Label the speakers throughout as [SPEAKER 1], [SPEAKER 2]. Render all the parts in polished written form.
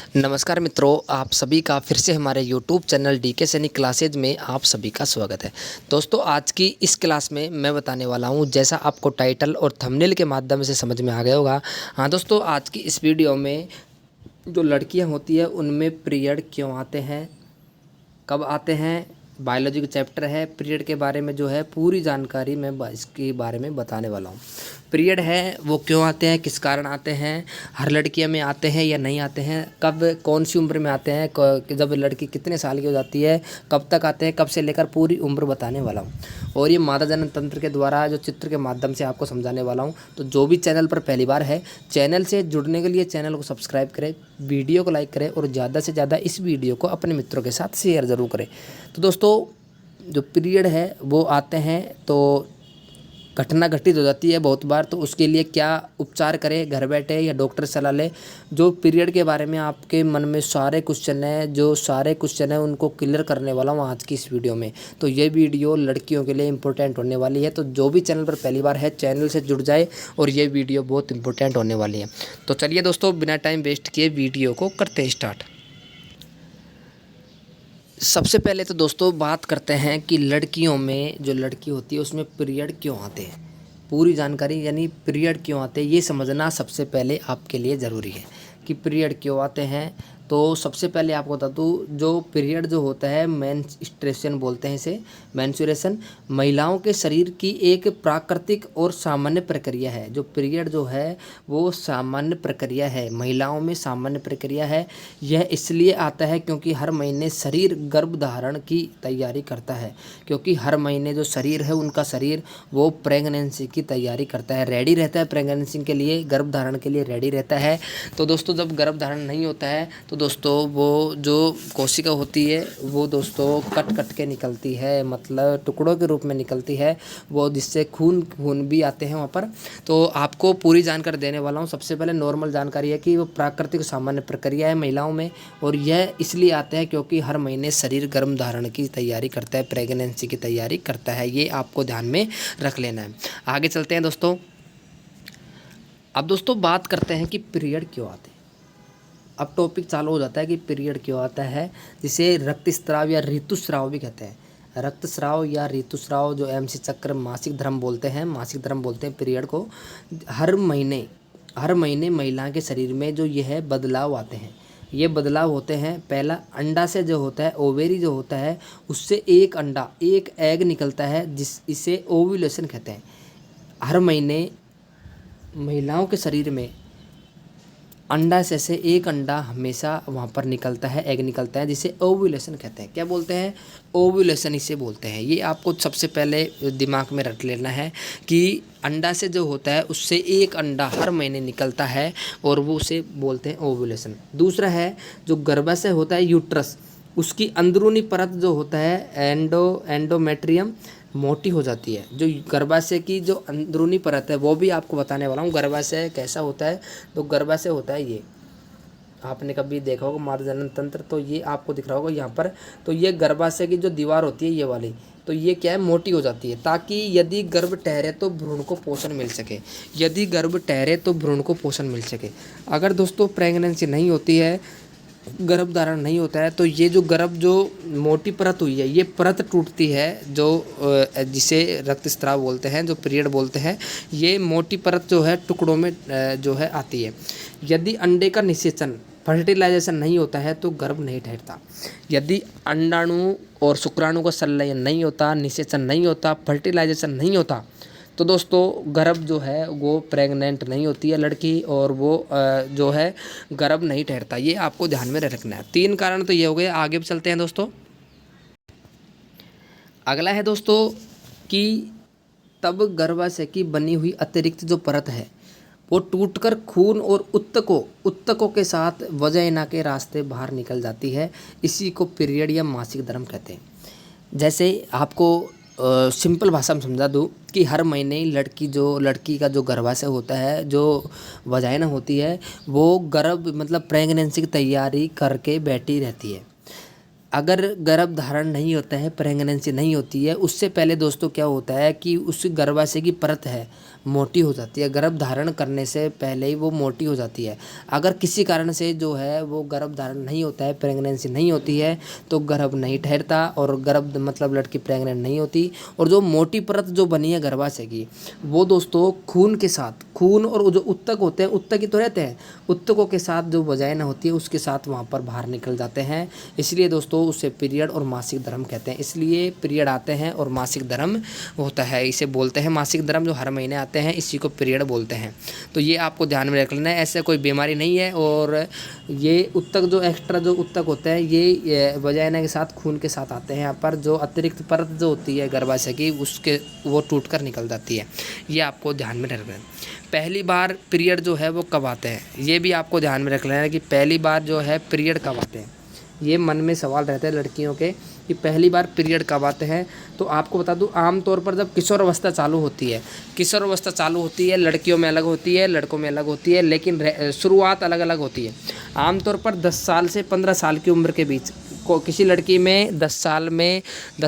[SPEAKER 1] नमस्कार मित्रों, आप सभी का फिर से हमारे YouTube चैनल डीके सैनिक क्लासेज में आप सभी का स्वागत है। दोस्तों, आज की इस क्लास में मैं बताने वाला हूं, जैसा आपको टाइटल और थंबनेल के माध्यम से समझ में आ गया होगा। हाँ दोस्तों, आज की इस वीडियो में जो लड़कियां होती है उनमें पीरियड क्यों आते हैं, कब आते हैं, बायोलॉजी का चैप्टर है, पीरियड के बारे में जो है पूरी जानकारी मैं इसके बारे में बताने वाला हूँ। पीरियड है वो क्यों आते हैं, किस कारण आते हैं, हर लड़कियों में आते हैं या नहीं आते हैं, कब कौन सी उम्र में आते हैं, जब लड़की कितने साल की हो जाती है, कब तक आते हैं, कब से लेकर पूरी उम्र बताने वाला हूँ। और ये मादा जनन तंत्र के द्वारा जो चित्र के माध्यम से आपको समझाने वाला हूँ। तो जो भी चैनल पर पहली बार है, चैनल से जुड़ने के लिए चैनल को सब्सक्राइब करें, वीडियो को लाइक करें और ज़्यादा से ज़्यादा इस वीडियो को अपने मित्रों के साथ शेयर ज़रूर करें। तो दोस्तों, जो पीरियड है वो आते हैं तो घटना घटित हो जाती है बहुत बार, तो उसके लिए क्या उपचार करें, घर बैठे या डॉक्टर सलाह लें। जो पीरियड के बारे में आपके मन में सारे क्वेश्चन हैं उनको क्लियर करने वाला हूँ आज की इस वीडियो में। तो ये वीडियो लड़कियों के लिए इंपॉर्टेंट होने वाली है। तो जो भी चैनल पर पहली बार है, चैनल से जुड़ जाए और ये वीडियो बहुत इंपॉर्टेंट होने वाली है। तो चलिए दोस्तों, बिना टाइम वेस्ट किए वीडियो को करते हैं स्टार्ट। सबसे पहले तो दोस्तों बात करते हैं कि लड़कियों में जो लड़की होती है उसमें पीरियड क्यों आते हैं। पूरी जानकारी यानी पीरियड क्यों आते हैं ये समझना सबसे पहले आपके लिए ज़रूरी है कि पीरियड क्यों आते हैं। तो सबसे पहले आपको बता दूँ, जो पीरियड जो होता है मेंस्ट्रुएशन बोलते हैं इसे, मेंस्ट्रुएशन महिलाओं के शरीर की एक प्राकृतिक और सामान्य प्रक्रिया है। जो पीरियड जो है वो सामान्य प्रक्रिया है, महिलाओं में सामान्य प्रक्रिया है। यह इसलिए आता है क्योंकि हर महीने शरीर गर्भधारण की तैयारी करता है, क्योंकि हर महीने जो शरीर है उनका शरीर वो प्रेगनेंसी की तैयारी करता है, रेडी रहता है प्रेगनेंसी के लिए, गर्भधारण के लिए रेडी रहता है। तो दोस्तों, जब गर्भधारण नहीं होता है तो दोस्तों वो जो कोशिका होती है वो दोस्तों कट कट के निकलती है, मतलब टुकड़ों के रूप में निकलती है वो, जिससे खून भी आते हैं वहाँ पर। तो आपको पूरी जानकारी देने वाला हूँ। सबसे पहले नॉर्मल जानकारी है कि वो प्राकृतिक सामान्य प्रक्रिया है महिलाओं में, और यह इसलिए आते हैं क्योंकि हर महीने शरीर गर्भधारण की तैयारी करता है, प्रेगनेंसी की तैयारी करता है। ये आपको ध्यान में रख लेना है। आगे चलते हैं दोस्तों। अब दोस्तों बात करते हैं कि पीरियड क्यों आते हैं। अब टॉपिक चालू हो जाता है कि पीरियड क्यों आता है, जिसे रक्तस्राव या ऋतुस्राव भी कहते हैं। रक्तस्राव या ऋतुस्राव, जो एमसी चक्र, मासिक धर्म बोलते हैं पीरियड को। हर महीने महिला के शरीर में जो यह बदलाव आते हैं, ये बदलाव होते हैं। पहला, अंडा से जो होता है, ओवेरी जो होता है, उससे एक एग निकलता है, इसे ओव्यूलेशन कहते हैं। हर महीने महिलाओं के शरीर में अंडा से एक अंडा हमेशा वहाँ पर निकलता है, एग निकलता है, जिसे ओव्यूलेशन कहते हैं। क्या बोलते हैं? ओव्यूलेशन इसे बोलते हैं। ये आपको सबसे पहले दिमाग में रट लेना है कि अंडा से जो होता है उससे एक अंडा हर महीने निकलता है और वो उसे बोलते हैं ओव्यूलेशन। दूसरा है जो गर्भाशय होता है, यूट्रस, उसकी अंदरूनी परत जो होता है एंडोमेट्रियम मोटी हो जाती है। जो गर्भाशय की जो अंदरूनी परत है वो भी आपको बताने वाला हूँ। गर्भाशय कैसा होता है, तो गर्भाशय होता है ये, आपने कभी देखा होगा मादा जनन तंत्र, तो ये आपको दिख रहा होगा यहाँ पर। तो ये गर्भाशय की जो दीवार होती है ये वाली, तो ये क्या है, मोटी हो जाती है, ताकि यदि गर्भ ठहरे तो भ्रूण को पोषण मिल सके। अगर दोस्तों प्रेगनेंसी नहीं होती है, गर्भधारण नहीं होता है, तो ये जो मोटी परत हुई है, ये परत टूटती है, जो जिसे रक्तस्राव बोलते हैं, जो पीरियड बोलते हैं। ये मोटी परत जो है टुकड़ों में जो है आती है। यदि अंडे का निषेचन, फर्टिलाइजेशन नहीं होता है तो गर्भ नहीं ठहरता। यदि अंडाणु और शुक्राणु का संलयन नहीं होता, निषेचन नहीं होता, फर्टिलाइजेशन नहीं होता, तो दोस्तों गर्भ जो है वो प्रेग्नेंट नहीं होती है लड़की, और वो जो है गर्भ नहीं ठहरता। ये आपको ध्यान में रखना है। 3 कारण तो ये हो गए। आगे भी चलते हैं दोस्तों। अगला है दोस्तों कि तब गर्भाशय की बनी हुई अतिरिक्त जो परत है वो टूटकर खून और उत्तकों के साथ वजाइना के रास्ते बाहर निकल जाती है। इसी को पीरियड या मासिक धर्म कहते हैं। जैसे आपको सिंपल भाषा में समझा दूँ कि हर महीने लड़की का जो गर्भाशय होता है, जो वजाइना होती है, वो मतलब प्रेगनेंसी की तैयारी करके बैठी रहती है। अगर गर्भ धारण नहीं होता है, प्रेगनेंसी नहीं होती है, उससे पहले दोस्तों क्या होता है कि उस गर्भाशय की परत है मोटी हो जाती है, गर्भ धारण करने से पहले ही वो मोटी हो जाती है। अगर किसी कारण से जो है वो गर्भ धारण नहीं होता है, प्रेगनेंसी नहीं होती है, तो गर्भ नहीं ठहरता और गर्भ मतलब लड़की प्रेग्नेंट नहीं होती। और जो मोटी परत जो बनी है गर्भाशय की, वो दोस्तों खून के साथ, खून और जो उत्तक होते हैं, उत्तक ही तो रहते हैं, उत्तकों के साथ जो वजाइना होती है उसके साथ वहाँ पर बाहर निकल जाते हैं। इसलिए दोस्तों उसे पीरियड और मासिक धर्म कहते हैं। इसलिए पीरियड आते हैं और मासिक धर्म होता है, इसे बोलते हैं मासिक धर्म। जो हर महीने आते हैं इसी को पीरियड बोलते हैं। तो ये आपको ध्यान में रख लेना है, ऐसे कोई बीमारी नहीं है। और ये उत्तक जो एक्स्ट्रा जो उत्तक होते हैं ये वजाइना के साथ खून के साथ आते हैं। यहाँ पर जो अतिरिक्त परत जो होती है गर्भाशय की उसके वो टूट कर निकल जाती है। ये आपको ध्यान में रखना है। पहली बार पीरियड जो है वो कब आते हैं, ये भी आपको ध्यान में रख लेना है कि पहली बार जो है पीरियड कब आते हैं। ये मन में सवाल रहते हैं लड़कियों के कि पहली बार पीरियड कब आते हैं। तो आपको बता दूं, आमतौर पर जब किशोर अवस्था चालू होती है, किशोर अवस्था चालू होती है, लड़कियों में अलग होती है, लड़कों में अलग होती है, लेकिन शुरुआत अलग अलग होती है। आमतौर पर 10 साल से 15 साल की उम्र के बीच को किसी लड़की में 10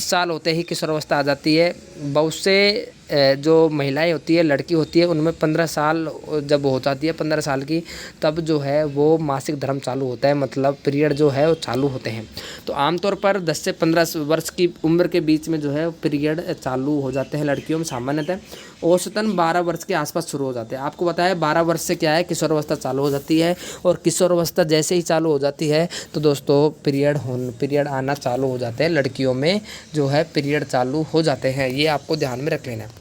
[SPEAKER 1] साल होते ही किशोर अवस्था आ जाती है। बहुत से जो महिलाएं होती है, लड़की होती है, उनमें 15 साल जब हो जाती है, 15 साल की, तब जो है वो मासिक धर्म चालू होता है, मतलब पीरियड जो है वो चालू होते हैं। तो आमतौर पर 10 से 15 वर्ष की उम्र के बीच में जो है पीरियड चालू हो जाते हैं लड़कियों में सामान्यतः। औसतन 12 वर्ष के आसपास शुरू हो जाते हैं। आपको बताया 12 वर्ष से क्या है, किशोर अवस्था चालू हो जाती है। और किशोर अवस्था जैसे ही चालू हो जाती है तो दोस्तों पीरियड आना चालू हो जाते हैं लड़कियों में, जो है पीरियड चालू हो जाते हैं। ये आपको ध्यान में रख लेना है।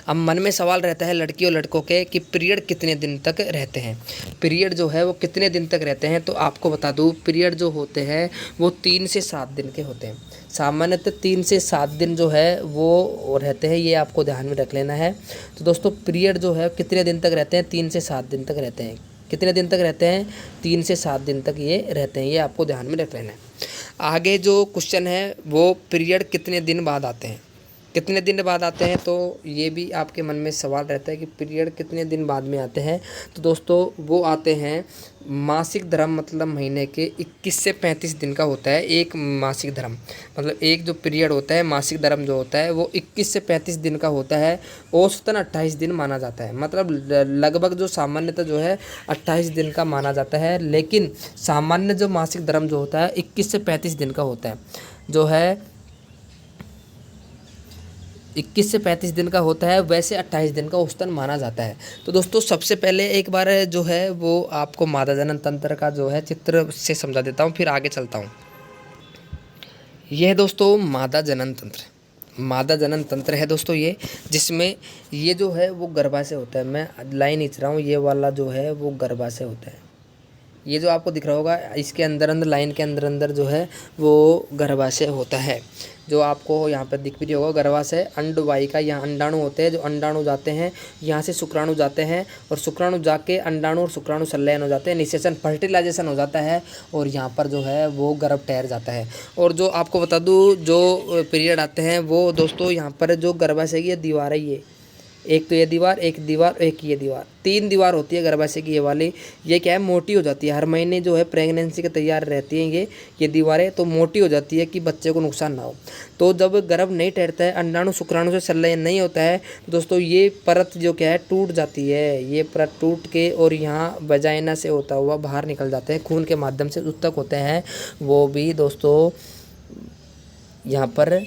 [SPEAKER 1] अब मन में सवाल रहता है लड़की और लड़कों के कि पीरियड कितने दिन तक रहते हैं, पीरियड जो है वो कितने दिन तक रहते हैं। तो आपको बता दूं, पीरियड जो होते हैं वो 3 से 7 दिन के होते हैं। सामान्यतः 3 से 7 दिन जो है वो रहते हैं, ये आपको ध्यान में रख लेना है। तो दोस्तों पीरियड जो है कितने दिन तक रहते हैं, 3 से 7 दिन तक रहते हैं। कितने दिन तक रहते हैं, 3 से 7 दिन तक ये रहते हैं। ये आपको ध्यान में रख लेना है। आगे जो क्वेश्चन है वो पीरियड कितने दिन बाद आते हैं, कितने दिन बाद आते हैं। तो ये भी आपके मन में सवाल रहता है कि पीरियड कितने दिन बाद में आते हैं। तो दोस्तों वो आते हैं मासिक धर्म, मतलब महीने के 21 से 35 दिन का होता है एक मासिक धर्म। मतलब एक जो पीरियड होता है मासिक धर्म जो होता है वो 21 से 35 दिन का होता है। औसतन 28 दिन माना जाता है, मतलब लगभग जो सामान्यतः जो है 28 दिन का माना जाता है। लेकिन सामान्य जो मासिक धर्म जो होता है 21 से 35 दिन का होता है, जो है 21 से 35 दिन का होता है। वैसे 28 दिन का औसतन माना जाता है। तो दोस्तों सबसे पहले एक बार जो है वो आपको मादा जनन तंत्र का जो है चित्र से समझा देता हूँ, फिर आगे चलता हूँ। यह दोस्तों मादा जनन तंत्र, मादा जनन तंत्र है दोस्तों ये, जिसमें ये जो है वो गर्भाशय होता है। मैं लाइन खींच रहा हूँ, ये वाला जो है वो गर्भाशय होता है। ये जो आपको दिख रहा होगा इसके अंदर अंदर लाइन के अंदर अंदर जो है वो गर्भाशय होता है। जो आपको यहाँ पर दिख भी होगा गर्भाशय अंडवाहिका, यहाँ अंडाणु होते हैं। जो अंडाणु जाते हैं यहाँ से शुक्राणु जाते हैं और शुक्राणु जाके अंडाणु और शुक्राणु संलयन हो जाते हैं, निषेचन फर्टिलाइजेशन हो जाता है और यहाँ पर जो है वो गर्भ ठहर जाता है। और जो आपको बता दूँ जो पीरियड आते हैं वो दोस्तों यहाँ पर जो गर्भाशय की दीवार है, ये एक तो ये दीवार, एक दीवार, एक ये दीवार, 3 दीवार होती है गर्भाशय की। ये वाली ये क्या है, मोटी हो जाती है। हर महीने जो है प्रेगनेंसी के तैयार रहती हैं ये दीवारें, तो मोटी हो जाती है कि बच्चे को नुकसान ना हो। तो जब गर्भ नहीं ठहरता है, अंडाणु शुक्राणु से संलयन नहीं होता है, तो दोस्तों ये परत जो क्या है टूट जाती है। ये परत टूट के और यहाँ वजाइना से होता हुआ बाहर निकल जाते हैं। खून के माध्यम से उत्तक होते हैं वो भी दोस्तों यहाँ पर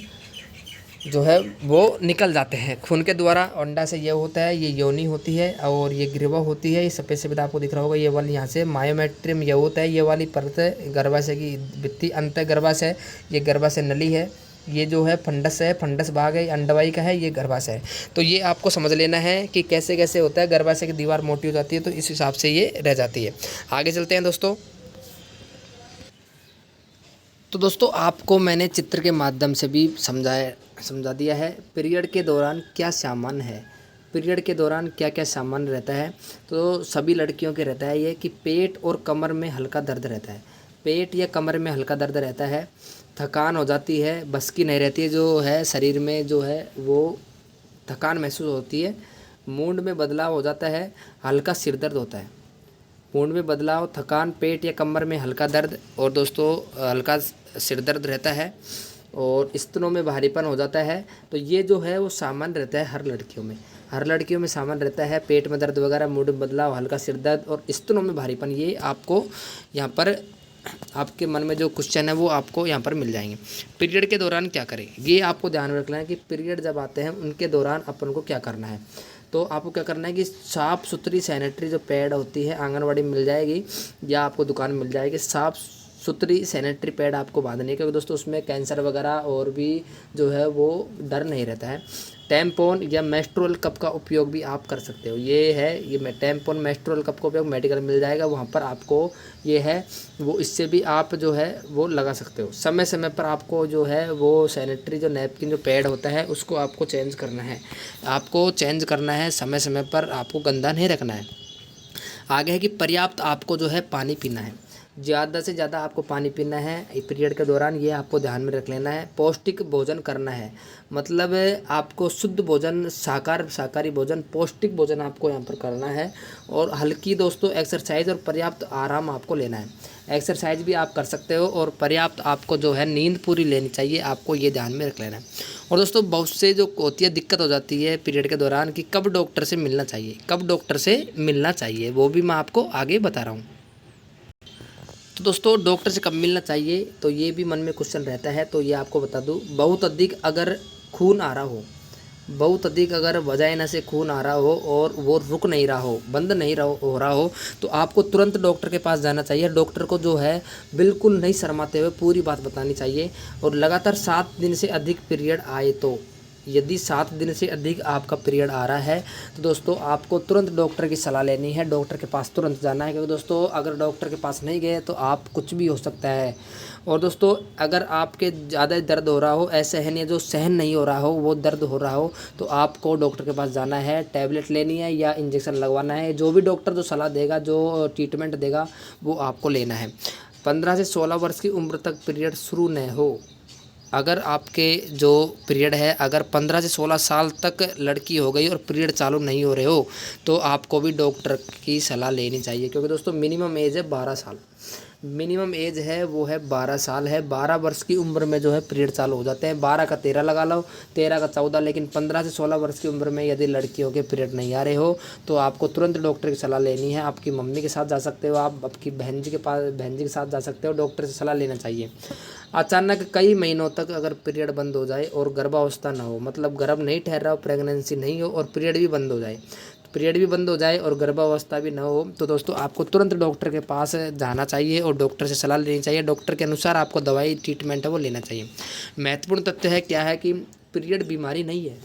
[SPEAKER 1] जो है वो निकल जाते हैं खून के द्वारा। अंडा से ये होता है, ये योनि होती है और ये ग्रीवा होती है। ये सफ़ेद सफ़ेद आपको दिख रहा होगा, ये वाली यहाँ से मायोमेट्रियम ये होता है। ये वाली परत गर्भाशय की भित्ति अंत गर्भाशय, ये गर्भाशय नली है। ये जो है फंडस है, फंडस भाग है, अंडवाही का है, ये गर्भाशय है। तो ये आपको समझ लेना है कि कैसे कैसे होता है। गर्भाशय की दीवार मोटी हो जाती है तो इस हिसाब से ये रह जाती है। आगे चलते हैं दोस्तों। तो दोस्तों आपको मैंने चित्र के माध्यम से भी समझा दिया है पीरियड के दौरान क्या सामान्य है, पीरियड के दौरान क्या क्या सामान्य रहता है। तो सभी लड़कियों के रहता है ये कि पेट और कमर में हल्का दर्द रहता है, पेट या कमर में हल्का दर्द रहता है, थकान हो जाती है, बस की नहीं रहती है, जो है शरीर में जो है वो थकान महसूस होती है, मूड में बदलाव हो जाता है, हल्का सिर दर्द होता है। मूड में बदलाव, थकान, पेट या कमर में हल्का दर्द और दोस्तों हल्का सिर दर्द रहता है और स्तनों में भारीपन हो जाता है। तो ये जो है वो सामान्य रहता है हर लड़कियों में। हर लड़कियों में सामान्य रहता है। पेट में दर्द वगैरह, मूड में बदलाव, हल्का सिर दर्द और स्तनों में भारीपन, ये आपको यहाँ पर आपके मन में जो क्वेश्चन है वो आपको यहाँ पर मिल जाएंगे। पीरियड के दौरान क्या करें, ये आपको ध्यान में रखना है कि पीरियड जब आते हैं उनके दौरान अपन को क्या करना है। तो आपको क्या करना है कि साफ़ सुथरी सैनिटरी जो पैड होती है आंगनवाड़ी में मिल जाएगी या आपको दुकान में मिल जाएगी। साफ़ सुथरी सैनिटरी पैड आपको बांधनी है, क्योंकि दोस्तों उसमें कैंसर वगैरह और भी जो है वो डर नहीं रहता है। टैम्पोन या मेस्ट्रुअल कप का उपयोग भी आप कर सकते हो। ये है, ये टैम्पोन मेस्ट्रुअल कप का उपयोग मेडिकल मिल जाएगा, वहाँ पर आपको ये है वो, इससे भी आप जो है वो लगा सकते हो। समय समय पर आपको जो है वो सैनिटरी जो नैपकिन जो पैड होता है उसको आपको चेंज करना है, आपको चेंज करना है समय समय पर, आपको गंदा नहीं रखना है। आगे है कि पर्याप्त आपको जो है पानी पीना है, ज़्यादा से ज़्यादा आपको पानी पीना है पीरियड के दौरान, ये आपको ध्यान में रख लेना है। पौष्टिक भोजन करना है, मतलब आपको शुद्ध भोजन, शाकाहारी भोजन, पौष्टिक भोजन आपको यहाँ पर करना है। और हल्की दोस्तों एक्सरसाइज और पर्याप्त आराम आपको लेना है। एक्सरसाइज भी आप कर सकते हो और पर्याप्त आपको जो है नींद पूरी लेनी चाहिए, आपको ये ध्यान में रख लेना है। और दोस्तों बहुत से जो होती है दिक्कत हो जाती है पीरियड के दौरान कि कब डॉक्टर से मिलना चाहिए, कब डॉक्टर से मिलना चाहिए, वो भी मैं आपको आगे बता रहा हूँ। तो दोस्तों डॉक्टर से कब मिलना चाहिए, तो ये भी मन में क्वेश्चन रहता है, तो ये आपको बता दूँ। बहुत अधिक अगर खून आ रहा हो, बहुत अधिक अगर वजाइना से खून आ रहा हो और वो रुक नहीं रहा हो, बंद नहीं हो रहा हो, तो आपको तुरंत डॉक्टर के पास जाना चाहिए। डॉक्टर को जो है बिल्कुल नहीं शर्माते हुए पूरी बात बतानी चाहिए। और लगातार 7 दिन से अधिक पीरियड आए, तो यदि 7 दिन से अधिक आपका पीरियड आ रहा है तो दोस्तों आपको तुरंत डॉक्टर की सलाह लेनी है, डॉक्टर के पास तुरंत जाना है। क्योंकि दोस्तों अगर डॉक्टर के पास नहीं गए तो आप कुछ भी हो सकता है। और दोस्तों अगर आपके ज़्यादा दर्द हो रहा हो, असहन या जो सहन नहीं हो रहा हो वो दर्द हो रहा हो, तो आपको डॉक्टर के पास जाना है, टैबलेट लेनी है या इंजेक्शन लगवाना है। जो भी डॉक्टर जो सलाह देगा, जो ट्रीटमेंट देगा, वो आपको लेना है। 15 से 16 वर्ष की उम्र तक पीरियड शुरू न हो, अगर आपके जो पीरियड है, अगर 15 से 16 साल तक लड़की हो गई और पीरियड चालू नहीं हो रहे हो, तो आपको भी डॉक्टर की सलाह लेनी चाहिए। क्योंकि दोस्तों मिनिमम एज है 12 साल, मिनिमम एज है वो है 12 साल है। 12 वर्ष की उम्र में जो है पीरियड चालू हो जाते हैं। 12 का 13 लगा लो, 13 का 14, लेकिन 15 से 16 वर्ष की उम्र में यदि लड़कियों के पीरियड नहीं आ रहे हो तो आपको तुरंत डॉक्टर की सलाह लेनी है। आपकी मम्मी के साथ जा सकते हो, आप आपकी बहन जी के साथ जा सकते हो, डॉक्टर से सलाह लेना चाहिए। अचानक कई महीनों तक अगर पीरियड बंद हो जाए और गर्भावस्था ना हो, मतलब गर्भ नहीं ठहर रहा हो, प्रेगनेंसी नहीं हो और पीरियड भी बंद हो जाए, पीरियड भी बंद हो जाए और गर्भावस्था भी ना हो, तो दोस्तों आपको तुरंत डॉक्टर के पास जाना चाहिए और डॉक्टर से सलाह लेनी चाहिए। डॉक्टर के अनुसार आपको दवाई ट्रीटमेंट है वो लेना चाहिए। महत्वपूर्ण तथ्य है क्या है कि पीरियड बीमारी नहीं है,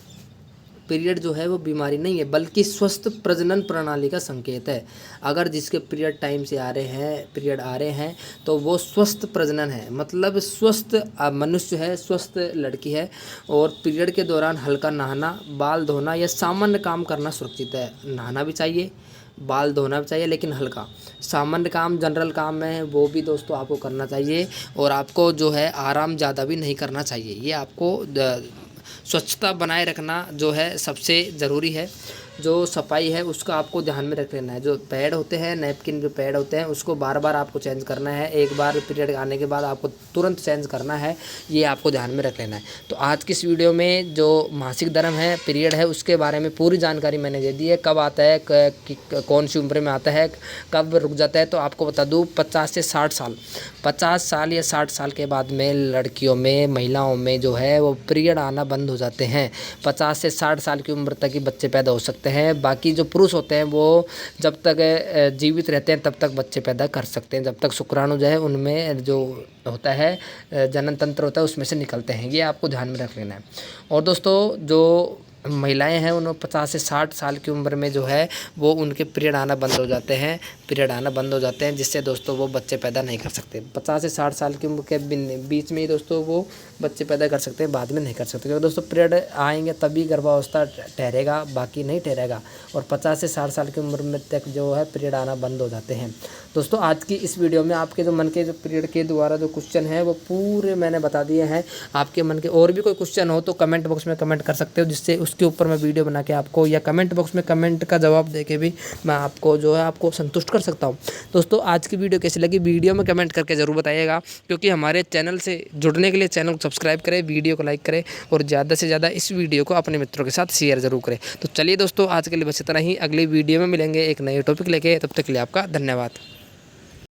[SPEAKER 1] पीरियड जो है वो बीमारी नहीं है, बल्कि स्वस्थ प्रजनन प्रणाली का संकेत है। अगर जिसके पीरियड टाइम से आ रहे हैं तो वो स्वस्थ प्रजनन है, मतलब स्वस्थ मनुष्य है, स्वस्थ लड़की है। और पीरियड के दौरान हल्का नहाना, बाल धोना या सामान्य काम करना सुरक्षित है। नहाना भी चाहिए, बाल धोना भी चाहिए, लेकिन हल्का सामान्य काम, जनरल काम है वो भी दोस्तों आपको करना चाहिए। और आपको जो है आराम ज़्यादा भी नहीं करना चाहिए। ये आपको स्वच्छता बनाए रखना जो है सबसे ज़रूरी है। जो सफाई है उसका आपको ध्यान में रख लेना है। जो पैड होते हैं, नैपकिन जो पैड होते हैं, उसको बार बार आपको चेंज करना है। एक बार पीरियड आने के बाद आपको तुरंत चेंज करना है, ये आपको ध्यान में रख लेना है। तो आज की इस वीडियो में जो मासिक धर्म है, पीरियड है, उसके बारे में पूरी जानकारी मैंने दे दी है। कब आता है, कौन सी उम्र में आता है, कब रुक जाता है, तो आपको बता दूँ 50 से 60 साल, 50 साल या 60 साल के बाद में लड़कियों में, महिलाओं में जो है वो पीरियड आना बंद हो जाते हैं। 50 से 60 साल की उम्र तक ही बच्चे पैदा हो सकते हैं। बाकी जो पुरुष होते हैं वो जब तक जीवित रहते हैं तब तक बच्चे पैदा कर सकते हैं, जब तक शुक्राणु जो है उनमें जो होता है जनन तंत्र होता है उसमें से निकलते हैं। ये आपको ध्यान में रख लेना है। और दोस्तों जो महिलाएं हैं उन्हें 50 से 60 साल की उम्र में जो है वो उनके पीरियड आना बंद हो जाते हैं, जिससे दोस्तों वो बच्चे पैदा नहीं कर सकते। 50 से 60 साल की उम्र के बीच में ही दोस्तों वो बच्चे पैदा कर सकते हैं, बाद में नहीं कर सकते। क्योंकि दोस्तों पीरियड आएंगे तभी गर्भावस्था ठहरेगा, बाकी नहीं ठहरेगा। और 50 से 60 साल की उम्र में तक जो है पीरियड आना बंद हो जाते हैं। दोस्तों आज की इस वीडियो में आपके जो मन के जो पीरियड के द्वारा जो क्वेश्चन है वो पूरे मैंने बता दिए हैं। आपके मन के और भी कोई क्वेश्चन हो तो कमेंट बॉक्स में कमेंट कर सकते हो, जिससे उसके ऊपर मैं वीडियो बना के आपको या कमेंट बॉक्स में कमेंट का जवाब दे के भी मैं आपको जो है आपको संतुष्ट कर सकता हूँ। दोस्तों आज की वीडियो कैसी लगी वीडियो में कमेंट करके ज़रूर बताइएगा, क्योंकि हमारे चैनल से जुड़ने के लिए चैनल को सब्सक्राइब करें, वीडियो को लाइक करें और ज़्यादा से ज़्यादा इस वीडियो को अपने मित्रों के साथ शेयर ज़रूर करें। तो चलिए दोस्तों आज के लिए बस इतना ही, अगली वीडियो में मिलेंगे एक नए टॉपिक लेके, तब तक के लिए आपका धन्यवाद।